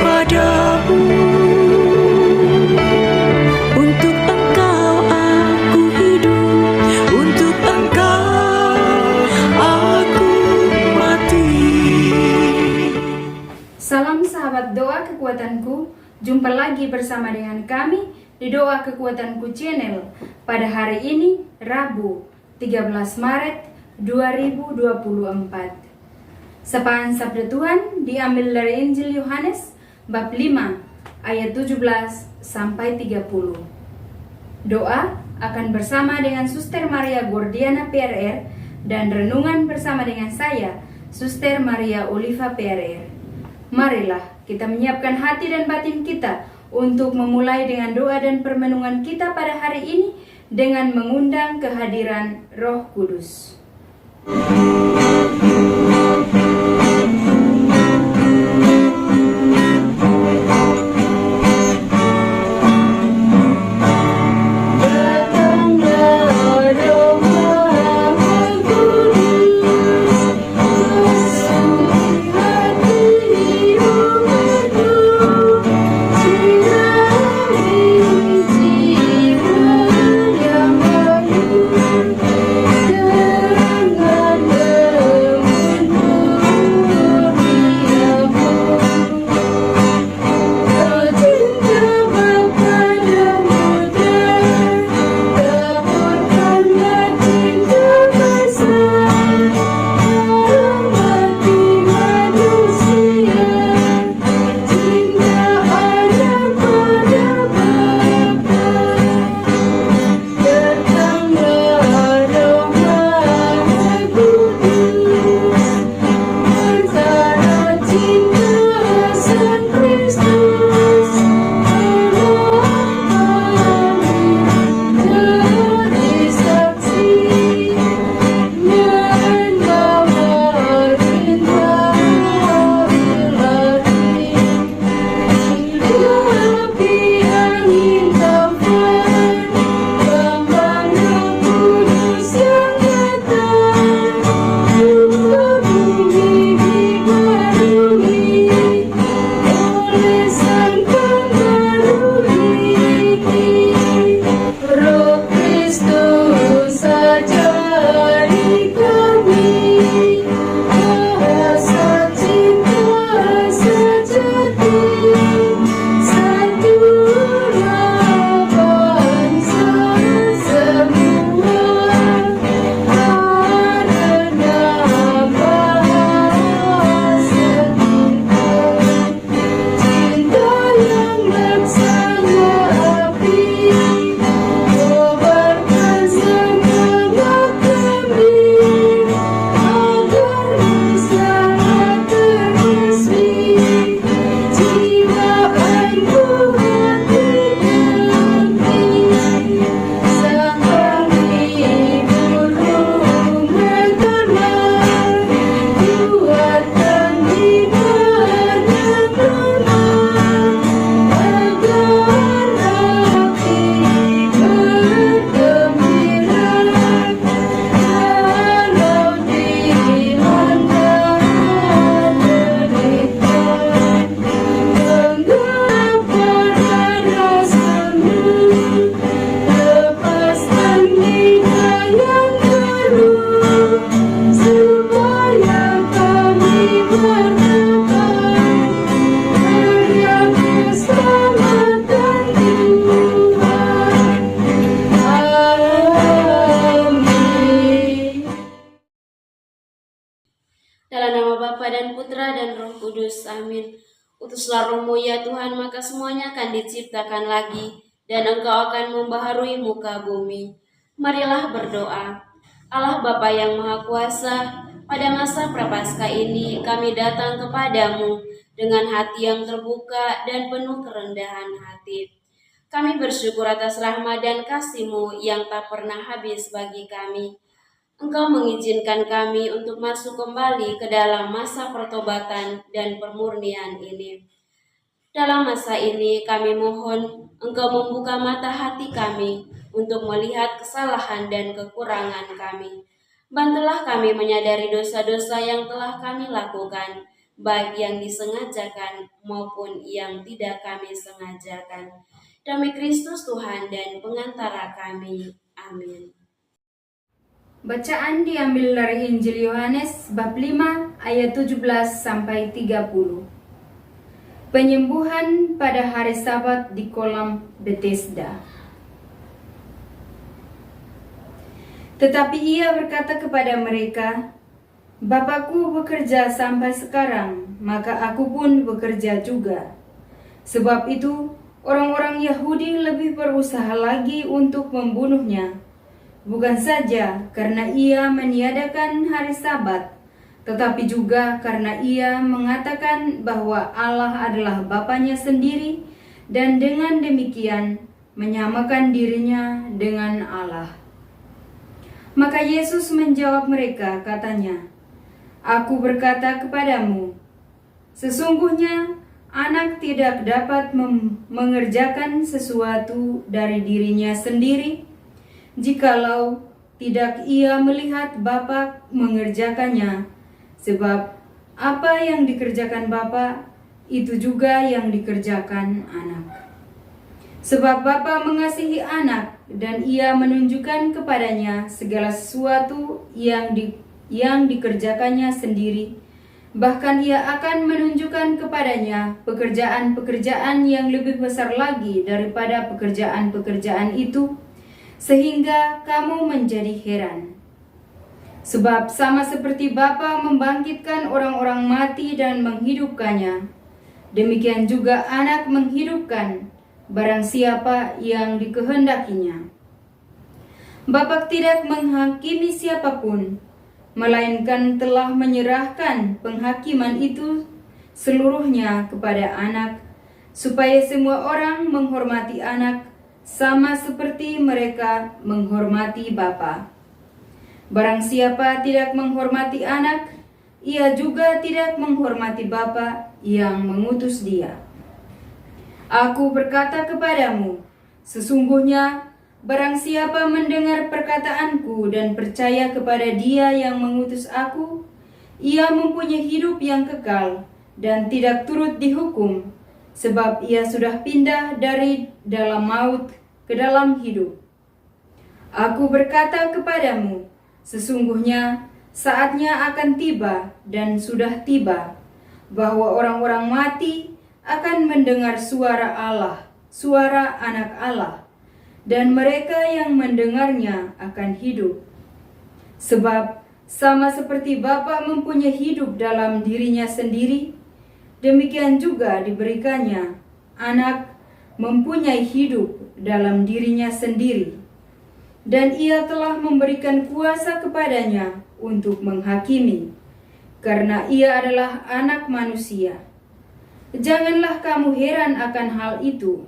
padamu. Untuk Engkau aku hidup, untuk Engkau aku mati. Salam sahabat doa kekuatanku, jumpa lagi bersama dengan kami di Doa Kekuatanku Channel pada hari ini Rabu 13 Maret 2024. Sapaan Sabda Tuhan diambil dari Injil Yohanes bab 5 ayat 17 sampai 30. Doa akan bersama dengan Suster Maria Gordiana PRR dan renungan bersama dengan saya, Suster Maria Oliva PRR. Marilah kita menyiapkan hati dan batin kita untuk memulai dengan doa dan permenungan kita pada hari ini dengan mengundang kehadiran Roh Kudus. Dalam nama Bapa dan Putra dan Roh Kudus, amin. Utuslah Roh-Mu ya Tuhan, maka semuanya akan diciptakan lagi, dan Engkau akan membaharui muka bumi. Marilah berdoa. Allah Bapa yang Maha Kuasa, pada masa Prapaskah ini kami datang kepadamu dengan hati yang terbuka dan penuh kerendahan hati. Kami bersyukur atas rahmat dan kasih-Mu yang tak pernah habis bagi kami. Engkau mengizinkan kami untuk masuk kembali ke dalam masa pertobatan dan pemurnian ini. Dalam masa ini kami mohon Engkau membuka mata hati kami untuk melihat kesalahan dan kekurangan kami. Bantulah kami menyadari dosa-dosa yang telah kami lakukan baik yang disengajakan maupun yang tidak kami sengajakan. Demi Kristus Tuhan dan pengantara kami. Amin. Bacaan diambil dari Injil Yohanes bab 5 ayat 17 sampai 30. Penyembuhan pada hari Sabat di kolam Bethesda. Tetapi ia berkata kepada mereka, "Bapakku bekerja sampai sekarang, maka aku pun bekerja juga." Sebab itu, orang-orang Yahudi lebih berusaha lagi untuk membunuhnya, bukan saja karena ia meniadakan hari Sabat, tetapi juga karena ia mengatakan bahwa Allah adalah Bapanya sendiri dan dengan demikian menyamakan dirinya dengan Allah. Maka Yesus menjawab mereka, katanya, "Aku berkata kepadamu, sesungguhnya anak tidak dapat mengerjakan sesuatu dari dirinya sendiri, jikalau tidak ia melihat Bapa mengerjakannya. Sebab apa yang dikerjakan Bapa, itu juga yang dikerjakan anak. Sebab Bapa mengasihi anak, dan ia menunjukkan kepadanya segala sesuatu yang dikerjakannya sendiri. Bahkan ia akan menunjukkan kepadanya pekerjaan-pekerjaan yang lebih besar lagi daripada pekerjaan-pekerjaan itu, sehingga kamu menjadi heran. Sebab sama seperti Bapa membangkitkan orang-orang mati dan menghidupkannya, demikian juga anak menghidupkan barang siapa yang dikehendakinya. Bapa tidak menghakimi siapapun, melainkan telah menyerahkan penghakiman itu seluruhnya kepada anak, supaya semua orang menghormati anak sama seperti mereka menghormati Bapa. Barang siapa tidak menghormati anak, ia juga tidak menghormati Bapa yang mengutus dia. Aku berkata kepadamu, sesungguhnya barang siapa mendengar perkataanku dan percaya kepada Dia yang mengutus aku, ia mempunyai hidup yang kekal dan tidak turut dihukum, sebab ia sudah pindah dari dalam maut ke dalam hidup. Aku berkata kepadamu, sesungguhnya saatnya akan tiba dan sudah tiba, bahwa orang-orang mati akan mendengar suara Allah, suara anak Allah, dan mereka yang mendengarnya akan hidup. Sebab sama seperti Bapa mempunyai hidup dalam dirinya sendiri, demikian juga diberikannya anak mempunyai hidup dalam dirinya sendiri. Dan ia telah memberikan kuasa kepadanya untuk menghakimi, karena ia adalah anak manusia. Janganlah kamu heran akan hal itu,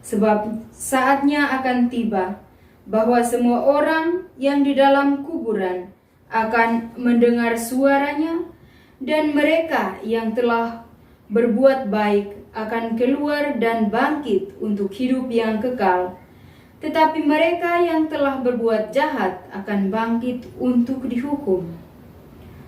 sebab saatnya akan tiba bahwa semua orang yang di dalam kuburan akan mendengar suaranya, dan mereka yang telah berbuat baik akan keluar dan bangkit untuk hidup yang kekal, tetapi mereka yang telah berbuat jahat akan bangkit untuk dihukum.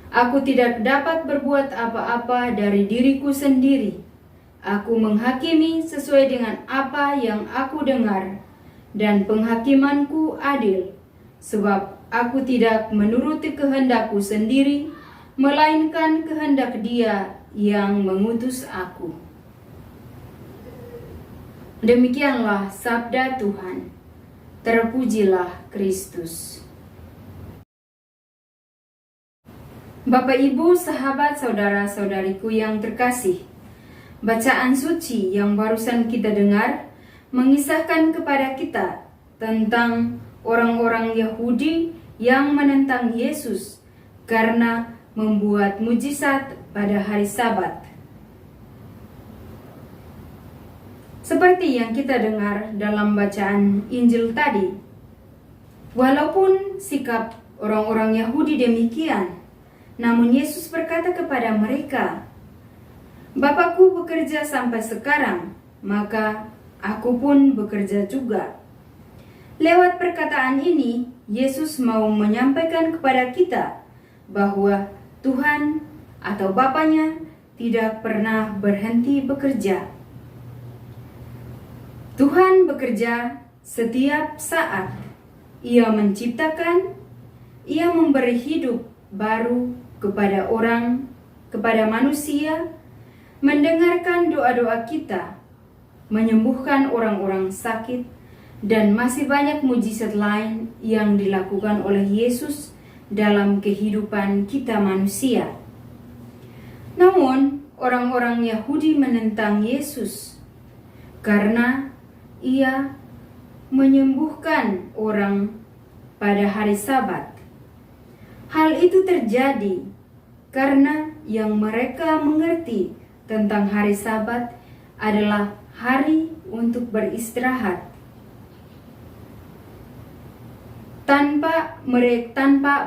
Aku tidak dapat berbuat apa-apa dari diriku sendiri. Aku menghakimi sesuai dengan apa yang aku dengar, dan penghakimanku adil, sebab aku tidak menuruti kehendakku sendiri, melainkan kehendak Dia yang mengutus aku. Demikianlah sabda Tuhan. Terpujilah Kristus. Bapak, Ibu, sahabat, saudara-saudariku yang terkasih, bacaan suci yang barusan kita dengar mengisahkan kepada kita tentang orang-orang Yahudi yang menentang Yesus karena membuat mujizat pada hari Sabat. Seperti yang kita dengar dalam bacaan Injil tadi, walaupun sikap orang-orang Yahudi demikian, namun Yesus berkata kepada mereka, "Bapakku bekerja sampai sekarang, maka aku pun bekerja juga." Lewat perkataan ini, Yesus mau menyampaikan kepada kita bahwa Tuhan atau Bapanya tidak pernah berhenti bekerja. Tuhan bekerja setiap saat. Ia menciptakan, Ia memberi hidup baru kepada manusia, mendengarkan doa-doa kita, menyembuhkan orang-orang sakit, dan masih banyak mujizat lain yang dilakukan oleh Yesus dalam kehidupan kita manusia. Namun, orang-orang Yahudi menentang Yesus karena Ia menyembuhkan orang pada hari Sabat. Hal itu terjadi karena yang mereka mengerti tentang hari Sabat adalah hari untuk beristirahat. Tanpa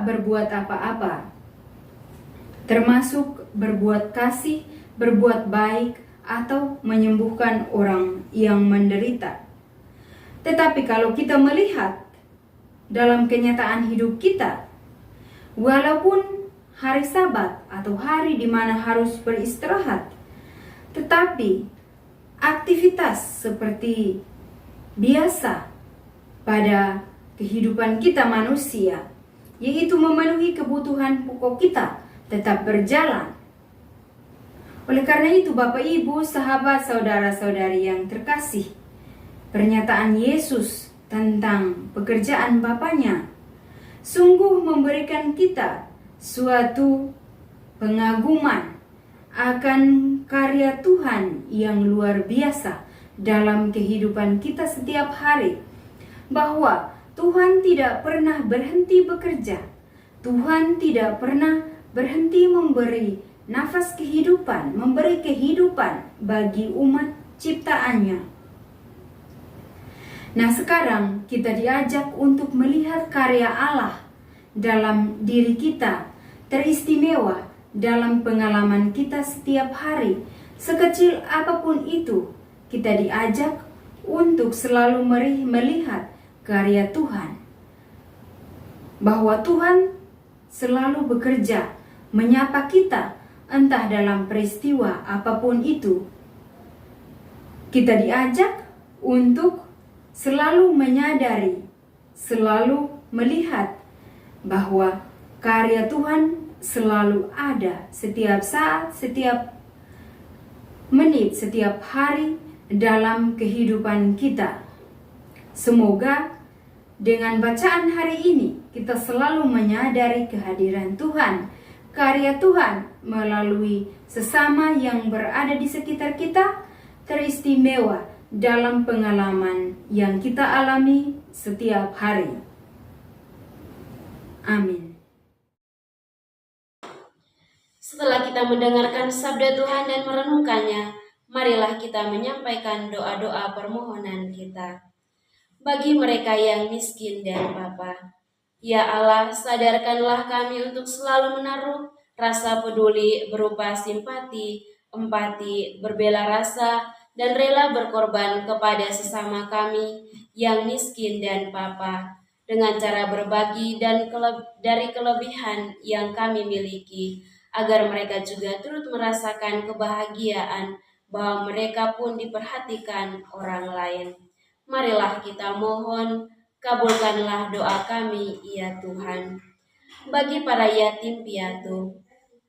berbuat apa-apa, termasuk berbuat kasih, berbuat baik, atau menyembuhkan orang yang menderita. Tetapi kalau kita melihat dalam kenyataan hidup kita, walaupun hari Sabat atau hari di mana harus beristirahat, tetapi aktivitas seperti biasa pada kehidupan kita manusia, yaitu memenuhi kebutuhan pokok kita, tetap berjalan. Oleh karena itu, Bapak, Ibu, sahabat, saudara-saudari yang terkasih, pernyataan Yesus tentang pekerjaan Bapaknya sungguh memberikan kita suatu pengaguman akan karya Tuhan yang luar biasa dalam kehidupan kita setiap hari, bahwa Tuhan tidak pernah berhenti bekerja. Tuhan tidak pernah berhenti memberi nafas kehidupan, memberi kehidupan bagi umat ciptaannya. Nah, sekarang kita diajak untuk melihat karya Allah dalam diri kita, teristimewa dalam pengalaman kita setiap hari. Sekecil apapun itu, kita diajak untuk selalu melihat karya Tuhan, bahwa Tuhan selalu bekerja menyapa kita, entah dalam peristiwa apapun itu. Kita diajak untuk selalu menyadari, selalu melihat bahwa karya Tuhan selalu ada setiap saat, setiap menit, setiap hari dalam kehidupan kita. Semoga dengan bacaan hari ini kita selalu menyadari kehadiran Tuhan, karya Tuhan melalui sesama yang berada di sekitar kita, teristimewa dalam pengalaman yang kita alami setiap hari. Amin. Setelah kita mendengarkan sabda Tuhan dan merenungkannya, marilah kita menyampaikan doa-doa permohonan kita. Bagi mereka yang miskin dan papa, ya Allah, sadarkanlah kami untuk selalu menaruh rasa peduli berupa simpati, empati, berbela rasa, dan rela berkorban kepada sesama kami yang miskin dan papa, dengan cara berbagi dari kelebihan yang kami miliki, agar mereka juga turut merasakan kebahagiaan bahwa mereka pun diperhatikan orang lain. Marilah kita mohon, kabulkanlah doa kami, ya Tuhan. Bagi para yatim piatu,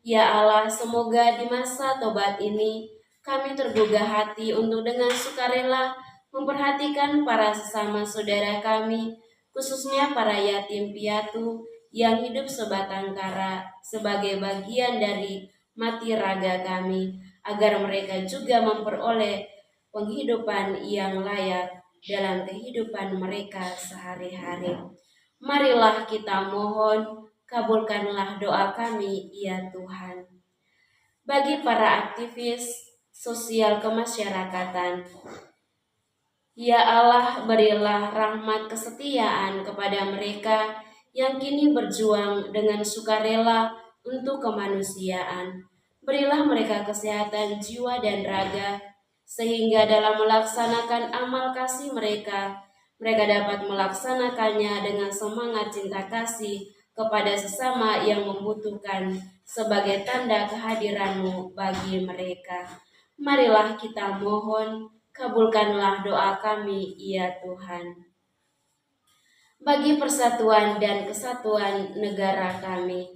ya Allah, semoga di masa tobat ini kami tergugah hati untuk dengan sukarela memperhatikan para sesama saudara kami, khususnya para yatim piatu yang hidup sebatang kara sebagai bagian dari mati raga kami, agar mereka juga memperoleh penghidupan yang layak dalam kehidupan mereka sehari-hari. Marilah kita mohon, kabulkanlah doa kami, ya Tuhan. Bagi para aktivis sosial kemasyarakatan, ya Allah, berilah rahmat kesetiaan kepada mereka yang kini berjuang dengan sukarela untuk kemanusiaan. Berilah mereka kesehatan jiwa dan raga, sehingga dalam melaksanakan amal kasih mereka dapat melaksanakannya dengan semangat cinta kasih kepada sesama yang membutuhkan sebagai tanda kehadiran-Mu bagi mereka. Marilah kita mohon, kabulkanlah doa kami, ya Tuhan. Bagi persatuan dan kesatuan negara kami,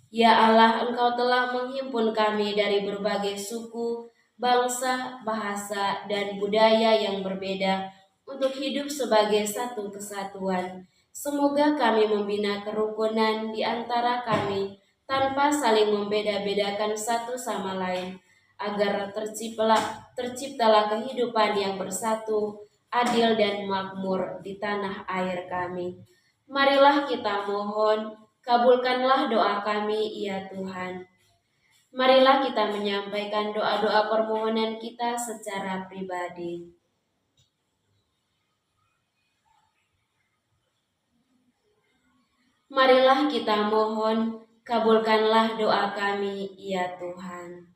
ya Allah, Engkau telah menghimpun kami dari berbagai suku, bangsa, bahasa, dan budaya yang berbeda untuk hidup sebagai satu kesatuan. Semoga kami membina kerukunan di antara kami tanpa saling membeda-bedakan satu sama lain, agar terciptalah kehidupan yang bersatu, adil dan makmur di tanah air kami. Marilah kita mohon, kabulkanlah doa kami, ya Tuhan. Marilah kita menyampaikan doa-doa permohonan kita secara pribadi. Marilah kita mohon, kabulkanlah doa kami, ya Tuhan.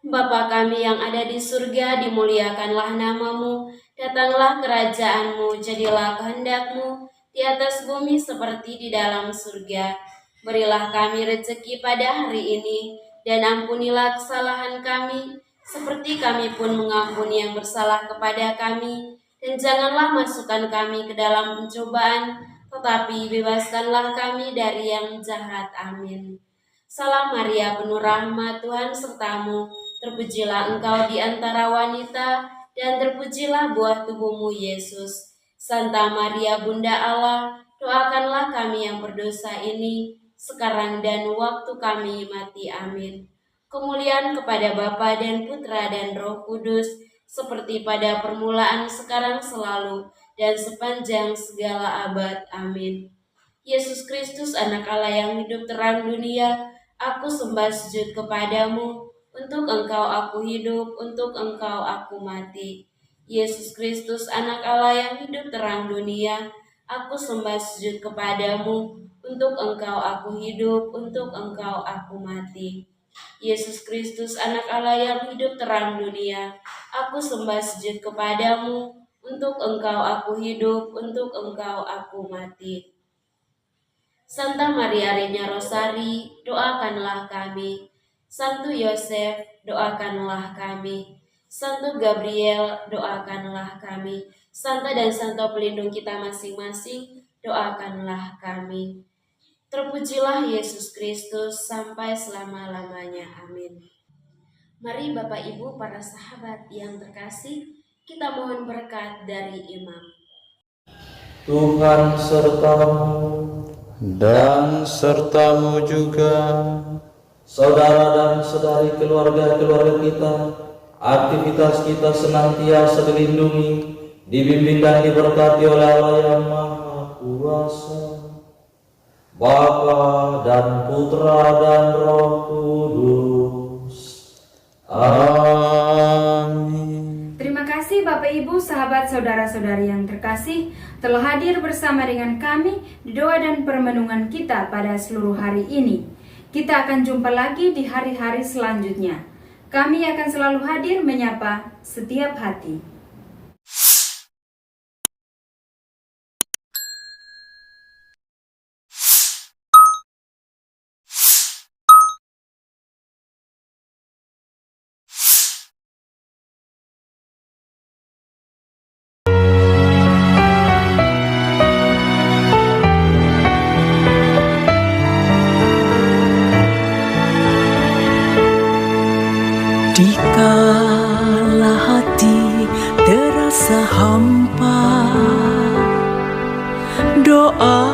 Bapa kami yang ada di surga, dimuliakanlah nama-Mu, datanglah kerajaan-Mu, jadilah kehendak-Mu di atas bumi seperti di dalam surga. Berilah kami rezeki pada hari ini, dan ampunilah kesalahan kami, seperti kami pun mengampuni yang bersalah kepada kami. Dan janganlah masukkan kami ke dalam pencobaan, tetapi bebaskanlah kami dari yang jahat. Amin. Salam Maria, penuh rahmat, Tuhan sertamu. Terpujilah engkau di antara wanita, dan terpujilah buah tubuhmu, Yesus. Santa Maria, Bunda Allah, doakanlah kami yang berdosa ini, sekarang dan waktu kami mati. Amin. Kemuliaan kepada Bapa dan Putra dan Roh Kudus, seperti pada permulaan, sekarang, selalu, dan sepanjang segala abad. Amin. Yesus Kristus, Anak Allah yang hidup terang dunia, aku sembah sujud kepadamu. Untuk Engkau aku hidup, untuk Engkau aku mati. Yesus Kristus, Anak Allah yang hidup terang dunia, aku sembah sujud kepadamu. Untuk Engkau aku hidup, untuk Engkau aku mati. Yesus Kristus, Anak Allah yang hidup terang dunia, aku sembah sujud kepadamu. Untuk Engkau aku hidup, untuk Engkau aku mati. Santa Maria Reina Rosari, doakanlah kami. Santo Yosef, doakanlah kami. Santo Gabriel, doakanlah kami. Santa dan Santo pelindung kita masing-masing, doakanlah kami. Terpujilah Yesus Kristus sampai selama-lamanya. Amin. Mari Bapak Ibu para sahabat yang terkasih, kita mohon berkat dari imam. Tuhan sertamu dan sertamu juga. Saudara dan saudari keluarga-keluarga kita, aktivitas kita senantiasa dilindungi, dibimbing dan diberkati oleh Allah yang Maha Kuasa, Bapa dan Putra dan Roh Kudus. Amin. Terima kasih Bapak Ibu, sahabat saudara-saudari yang terkasih, telah hadir bersama dengan kami di doa dan permenungan kita pada seluruh hari ini. Kita akan jumpa lagi di hari-hari selanjutnya. Kami akan selalu hadir menyapa setiap hati. Dikala hati terasa hampa, doa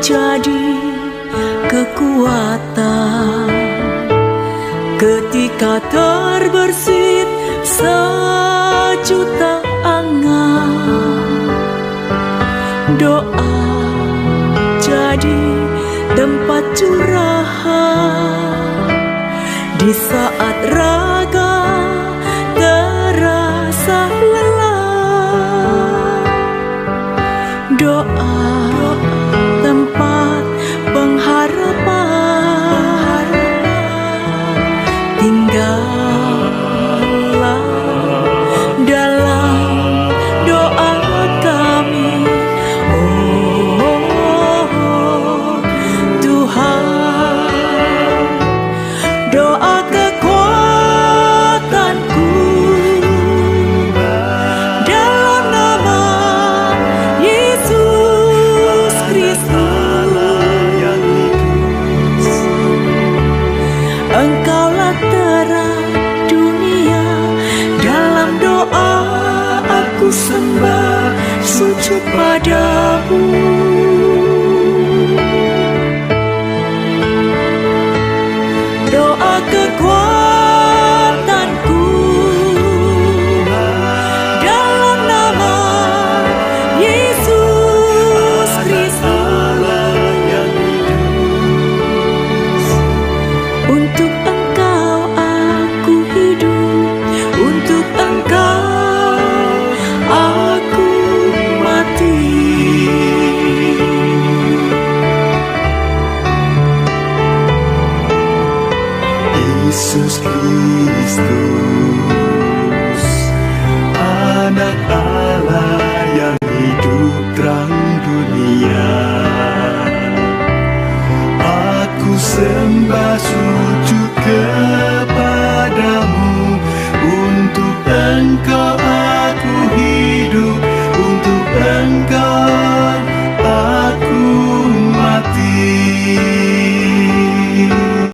jadi kekuatan. Ketika terbersit sejuta angan, doa jadi tempat curahan. Di saat raga terasa lelah, doa tempat pengharapan. Tinggal sujud padamu. Doa kekuatanku dalam nama Yesus Kristus. Untuk Engkau aku hidup, untuk Engkau aku mati. Yesus Kristus, Anak Allah yang hidup terang dunia, aku sembah sujud